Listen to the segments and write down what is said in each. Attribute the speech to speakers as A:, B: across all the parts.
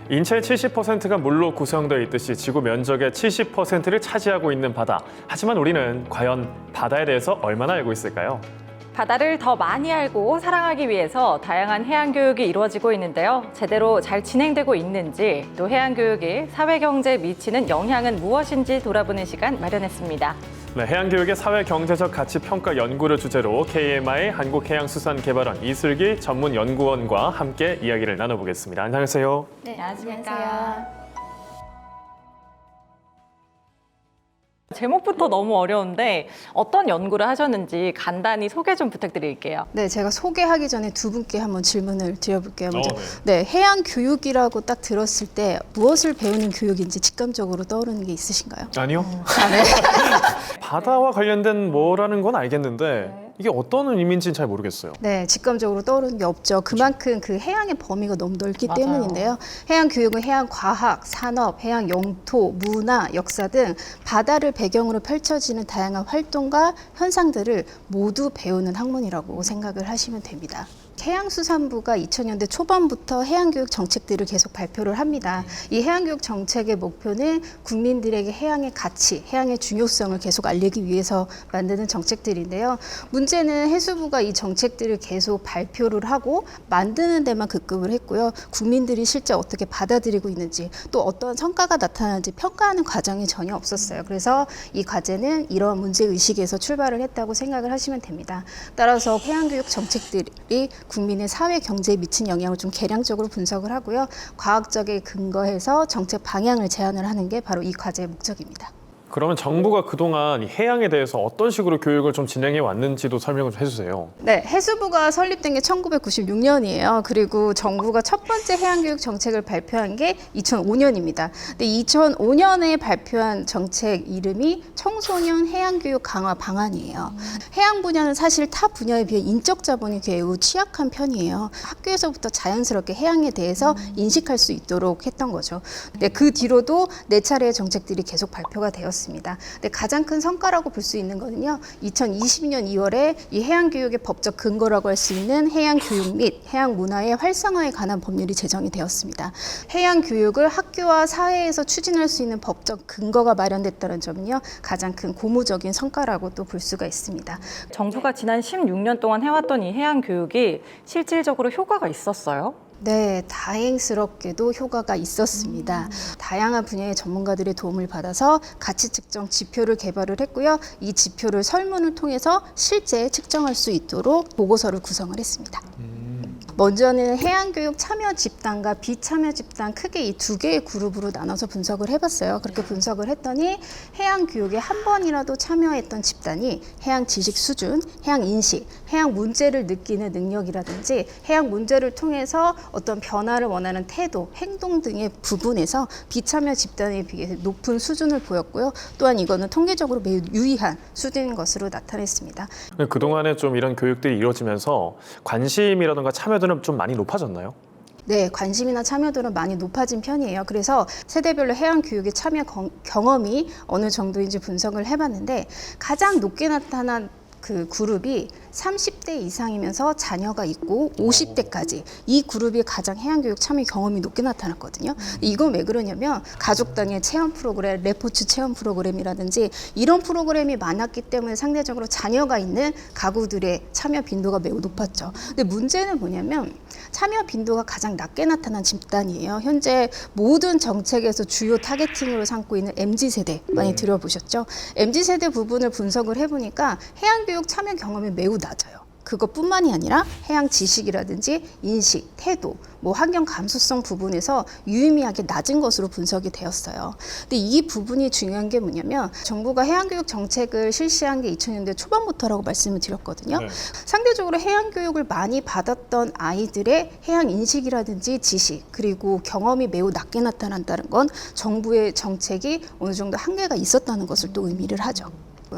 A: 인체의 70%가 물로 구성되어 있듯이 지구 면적의 70%를 차지하고 있는 바다. 하지만 우리는 과연 바다에 대해서 얼마나 알고 있을까요?
B: 바다를 더 많이 알고 사랑하기 위해서 다양한 해양 교육이 이루어지고 있는데요. 제대로 잘 진행되고 있는지, 또 해양 교육이 사회 경제에 미치는 영향은 무엇인지 돌아보는 시간 마련했습니다.
A: 네, 해양교육의 사회경제적 가치 평가 연구를 주제로 KMI 한국해양수산개발원 이슬기 전문연구원과 함께 이야기를 나눠보겠습니다. 안녕하세요.
B: 네, 안녕하십니까. 제목부터 너무 어려운데 어떤 연구를 하셨는지 간단히 소개 좀 부탁드릴게요.
C: 네, 제가 소개하기 전에 두 분께 한번 질문을 드려볼게요. 먼저,
A: 네.
C: 네, 해양 교육이라고 딱 들었을 때 무엇을 배우는 교육인지 직감적으로 떠오르는 게 있으신가요?
A: 아니요.
C: 아, 네.
A: 바다와 관련된 뭐라는 건 알겠는데 이게 어떤 의미인지는 잘 모르겠어요.
C: 네, 직감적으로 떠오르는 게 없죠. 그만큼 그 해양의 범위가 너무 넓기
B: 맞아요.
C: 때문인데요. 해양 교육은 해양 과학, 산업, 해양 영토, 문화, 역사 등 바다를 배경으로 펼쳐지는 다양한 활동과 현상들을 모두 배우는 학문이라고 생각을 하시면 됩니다. 해양수산부가 2000년대 초반부터 해양교육 정책들을 계속 발표를 합니다. 이 해양교육 정책의 목표는 국민들에게 해양의 가치, 해양의 중요성을 계속 알리기 위해서 만드는 정책들인데요. 문제는 해수부가 이 정책들을 계속 발표를 하고 만드는 데만 급급을 했고요. 국민들이 실제 어떻게 받아들이고 있는지 또 어떤 성과가 나타나는지 평가하는 과정이 전혀 없었어요. 그래서 이 과제는 이런 문제의식에서 출발을 했다고 생각을 하시면 됩니다. 따라서 해양교육 정책들이 국민의 사회 경제에 미친 영향을 좀 계량적으로 분석을 하고요. 과학적에 근거해서 정책 방향을 제안을 하는 게 바로 이 과제의 목적입니다.
A: 그러면 정부가 그동안 이 해양에 대해서 어떤 식으로 교육을 좀 진행해 왔는지도 설명을 좀 해주세요.
C: 네, 해수부가 설립된 게 1996년이에요. 그리고 정부가 첫 번째 해양교육 정책을 발표한 게 2005년입니다. 근데 2005년에 발표한 정책 이름이 청소년 해양교육 강화 방안이에요. 해양 분야는 사실 타 분야에 비해 인적 자본이 매우 취약한 편이에요. 학교에서부터 자연스럽게 해양에 대해서 인식할 수 있도록 했던 거죠. 네, 그 뒤로도 네 차례의 정책들이 계속 발표가 되었습니다. 근데 가장 큰 성과라고 볼 수 있는 거는요. 2022년 2월에 이 해양 교육의 법적 근거라고 할 수 있는 해양 교육 및 해양 문화의 활성화에 관한 법률이 제정이 되었습니다. 해양 교육을 학교와 사회에서 추진할 수 있는 법적 근거가 마련됐다는 점은요. 가장 큰 고무적인 성과라고 또 볼 수가 있습니다.
B: 정부가 지난 16년 동안 해왔던 이 해양 교육이 실질적으로 효과가 있었어요?
C: 네, 다행스럽게도 효과가 있었습니다. 다양한 분야의 전문가들의 도움을 받아서 가치 측정 지표를 개발을 했고요. 이 지표를 설문을 통해서 실제 측정할 수 있도록 보고서를 구성을 했습니다. 먼저는 해양교육 참여 집단과 비참여 집단 크게 이 두 개의 그룹으로 나눠서 분석을 해봤어요. 그렇게 분석을 했더니 해양교육에 한 번이라도 참여했던 집단이 해양 지식 수준, 해양 인식, 해양 문제를 느끼는 능력이라든지 해양 문제를 통해서 어떤 변화를 원하는 태도, 행동 등의 부분에서 비참여 집단에 비해 높은 수준을 보였고요. 또한 이거는 통계적으로 매우 유의한 수준인 것으로 나타냈습니다.
A: 그동안에 좀 이런 교육들이 이루어지면서 관심이라든가 참여도는 좀 많이 높아졌나요?
C: 네, 관심이나 참여도는 많이 높아진 편이에요. 그래서 세대별로 해양 교육에 참여 경험이 어느 정도인지 분석을 해봤는데 가장 높게 나타난 그 그룹이 30대 이상이면서 자녀가 있고 50대까지 이 그룹이 가장 해양교육 참여 경험이 높게 나타났거든요. 이건 왜 그러냐면 가족단위의 체험 프로그램, 레포츠 체험 프로그램이라든지 이런 프로그램이 많았기 때문에 상대적으로 자녀가 있는 가구들의 참여 빈도가 매우 높았죠. 근데 문제는 뭐냐면 참여 빈도가 가장 낮게 나타난 집단이에요. 현재 모든 정책에서 주요 타겟팅으로 삼고 있는 MZ세대 많이 들어보셨죠? MZ세대 부분을 분석을 해보니까 해양교육 참여 경험이 매우 낮아요. 그것뿐만이 아니라 해양 지식이라든지 인식, 태도, 환경 감수성 부분에서 유의미하게 낮은 것으로 분석이 되었어요. 근데 이 부분이 중요한 게 뭐냐면 정부가 해양교육 정책을 실시한 게 2000년대 초반부터라고 말씀을 드렸거든요.
A: 네.
C: 상대적으로 해양교육을 많이 받았던 아이들의 해양 인식이라든지 지식 그리고 경험이 매우 낮게 나타난다는 건 정부의 정책이 어느 정도 한계가 있었다는 것을 또 의미를 하죠.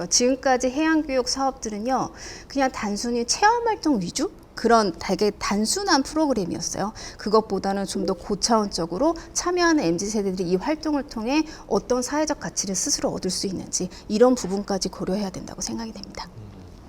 C: 지금까지 해양교육 사업들은요, 그냥 단순히 체험활동 위주? 그런 되게 단순한 프로그램이었어요. 그것보다는 좀 더 고차원적으로 참여하는 MZ세대들이 이 활동을 통해 어떤 사회적 가치를 스스로 얻을 수 있는지 이런 부분까지 고려해야 된다고 생각이 됩니다.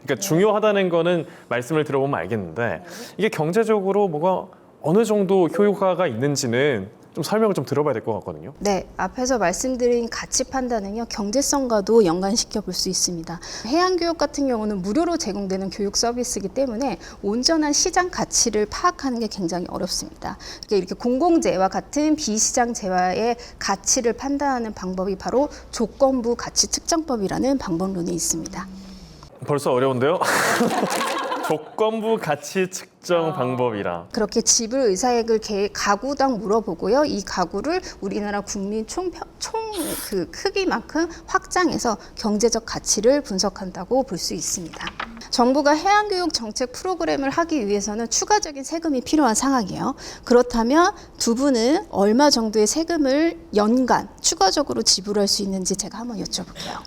A: 그러니까 중요하다는 거는 말씀을 들어보면 알겠는데 이게 경제적으로 뭐가 어느 정도 효과가 있는지는 좀 설명을 좀 들어봐야 될 것 같거든요.
C: 네, 앞에서 말씀드린 가치 판단은요, 경제성과도 연관시켜 볼 수 있습니다. 해양교육 같은 경우는 무료로 제공되는 교육 서비스이기 때문에 온전한 시장 가치를 파악하는 게 굉장히 어렵습니다. 이렇게 공공재와 같은 비시장 재화의 가치를 판단하는 방법이 바로 조건부 가치 측정법이라는 방법론이 있습니다.
A: 벌써 어려운데요? 조건부 가치 측정 방법이라.
C: 그렇게 지불 의사액을 가구당 물어보고요. 이 가구를 우리나라 국민 총 그 크기만큼 확장해서 경제적 가치를 분석한다고 볼 수 있습니다. 정부가 해양교육 정책 프로그램을 하기 위해서는 추가적인 세금이 필요한 상황이에요. 그렇다면 두 분은 얼마 정도의 세금을 연간 추가적으로 지불할 수 있는지 제가 한번 여쭤볼게요.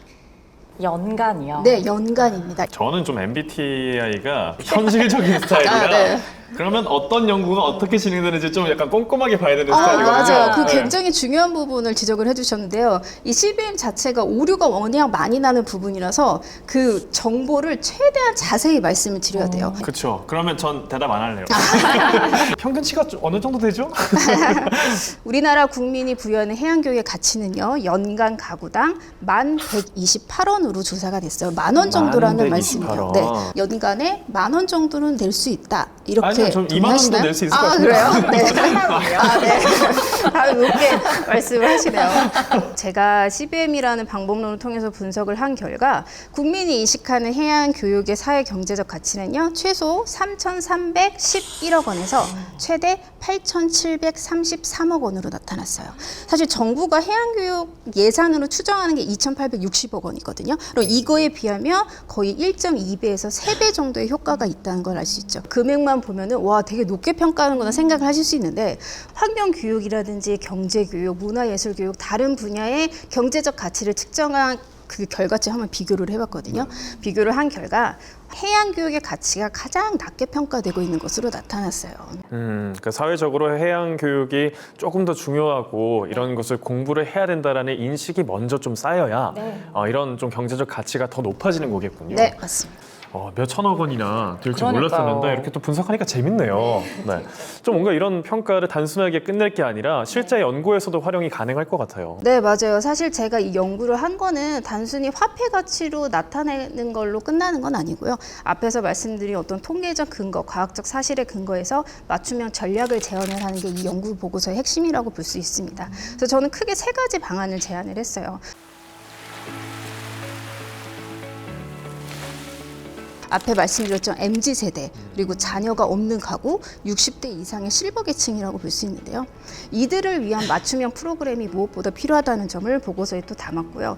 B: 연간이요?
C: 네, 연간입니다.
A: 저는 좀 MBTI가 현실적인 스타일이라
C: 네.
A: 그러면 어떤 연구가 어떻게 진행되는지 좀 약간 꼼꼼하게 봐야 되는
C: 맞아요.
A: 스타일이거든요.
C: 그
A: 네.
C: 굉장히 중요한 부분을 지적을 해주셨는데요. 이 CBM 자체가 오류가 워낙 많이 나는 부분이라서 그 정보를 최대한 자세히 말씀을 드려야 돼요.
A: 그렇죠. 그러면 전 대답 안 할래요. 평균치가 어느 정도 되죠?
C: 우리나라 국민이 부여하는 해양교육의 가치는요, 연간 가구당 1,128원으로 조사가 됐어요. 10,000원 정도라는
A: 1128원.
C: 말씀이에요. 네, 연간에 10,000원 정도는 낼 수 있다. 이렇게
A: 아니요, 전 2만 원도
C: 동의하시나요?
A: 낼 수 있을 것 같아요.
C: 그래요? 네. 다들 높게 말씀을 하시네요. 제가 CBM이라는 방법론을 통해서 분석을 한 결과 국민이 인식하는 해양 교육의 사회 경제적 가치는요, 최소 3,311억 원에서 최대 8,733억 원으로 나타났어요. 사실 정부가 해양교육 예산으로 추정하는 게 2,860억 원이거든요. 그럼 이거에 비하면 거의 1.2배에서 3배 정도의 효과가 있다는 걸 알 수 있죠. 금액만 보면은 와, 되게 높게 평가하는구나 생각을 하실 수 있는데, 환경교육이라든지 경제교육, 문화예술교육 다른 분야의 경제적 가치를 측정한 그 결과치 한번 비교를 해봤거든요. 비교를 한 결과 해양교육의 가치가 가장 낮게 평가되고 있는 것으로 나타났어요.
A: 그러니까 사회적으로 해양 교육이 조금 더 중요하고 이런 것을 공부를 해야 된다라는 인식이 먼저 좀 쌓여야 이런 좀 경제적 가치가 더 높아지는 거겠군요.
C: 네, 맞습니다.
A: 몇 천억 원이나 될지
B: 그러니까요.
A: 몰랐었는데 이렇게 또 분석하니까 재밌네요. 네. 좀 뭔가 이런 평가를 단순하게 끝낼 게 아니라 실제 연구에서도 활용이 가능할 것 같아요.
C: 네, 맞아요. 사실 제가 이 연구를 한 거는 단순히 화폐 가치로 나타내는 걸로 끝나는 건 아니고요. 앞에서 말씀드린 어떤 통계적 근거, 과학적 사실에 근거해서 맞춤형 전략을 제안을 하는 게 이 연구 보고서의 핵심이라고 볼 수 있습니다. 그래서 저는 크게 3가지 방안을 제안을 했어요. 앞에 말씀드렸죠. MZ세대, 그리고 자녀가 없는 가구, 60대 이상의 실버 계층이라고 볼 수 있는데요. 이들을 위한 맞춤형 프로그램이 무엇보다 필요하다는 점을 보고서에 또 담았고요.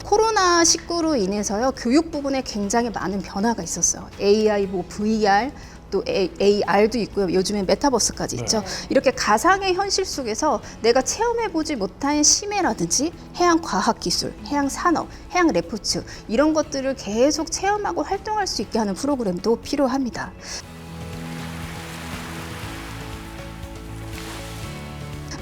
C: 코로나19로 인해서요, 교육 부분에 굉장히 많은 변화가 있었어요. AI, VR, 또 AR도 있고요. 요즘엔 메타버스까지 있죠. 이렇게 가상의 현실 속에서 내가 체험해보지 못한 심해라든지 해양 과학 기술, 해양 산업, 해양 레포츠 이런 것들을 계속 체험하고 활동할 수 있게 하는 프로그램도 필요합니다.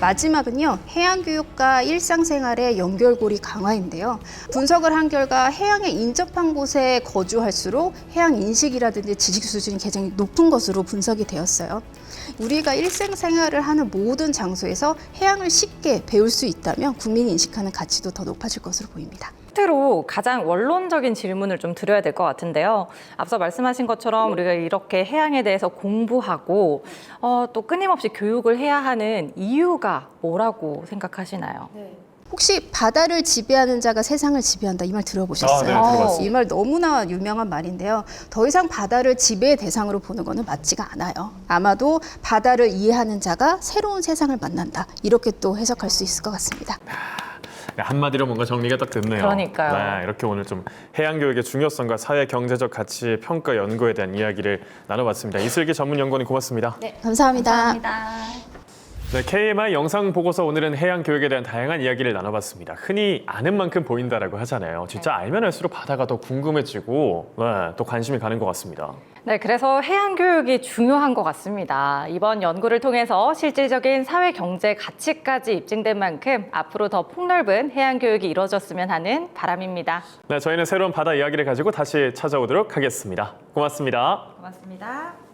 C: 마지막은요, 해양교육과 일상생활의 연결고리 강화인데요. 분석을 한 결과 해양에 인접한 곳에 거주할수록 해양 인식이라든지 지식 수준이 굉장히 높은 것으로 분석이 되었어요. 우리가 일상생활을 하는 모든 장소에서 해양을 쉽게 배울 수 있다면 국민이 인식하는 가치도 더 높아질 것으로 보입니다.
B: 끝으로 가장 원론적인 질문을 좀 드려야 될 것 같은데요. 앞서 말씀하신 것처럼 우리가 이렇게 해양에 대해서 공부하고 또 끊임없이 교육을 해야 하는 이유가 뭐라고 생각하시나요?
C: 혹시 바다를 지배하는 자가 세상을 지배한다 이 말 들어보셨어요?
A: 네, 들어봤습니다.
C: 이 말 너무나 유명한 말인데요. 더 이상 바다를 지배의 대상으로 보는 것은 맞지가 않아요. 아마도 바다를 이해하는 자가 새로운 세상을 만난다. 이렇게 또 해석할 수 있을 것 같습니다.
A: 네, 한마디로 뭔가 정리가 딱 됐네요.
B: 그러니까요.
A: 네, 이렇게 오늘 좀 해양 교육의 중요성과 사회 경제적 가치의 평가 연구에 대한 이야기를 나눠봤습니다. 이슬기 전문 연구원님 고맙습니다.
C: 네, 감사합니다.
A: 네, KMI 영상 보고서 오늘은 해양 교육에 대한 다양한 이야기를 나눠봤습니다. 흔히 아는 만큼 보인다라고 하잖아요. 진짜 알면 알수록 바다가 더 궁금해지고 또 관심이 가는 것 같습니다.
B: 네, 그래서 해양 교육이 중요한 것 같습니다. 이번 연구를 통해서 실질적인 사회 경제 가치까지 입증된 만큼 앞으로 더 폭넓은 해양 교육이 이루어졌으면 하는 바람입니다.
A: 네, 저희는 새로운 바다 이야기를 가지고 다시 찾아오도록 하겠습니다. 고맙습니다.
B: 고맙습니다.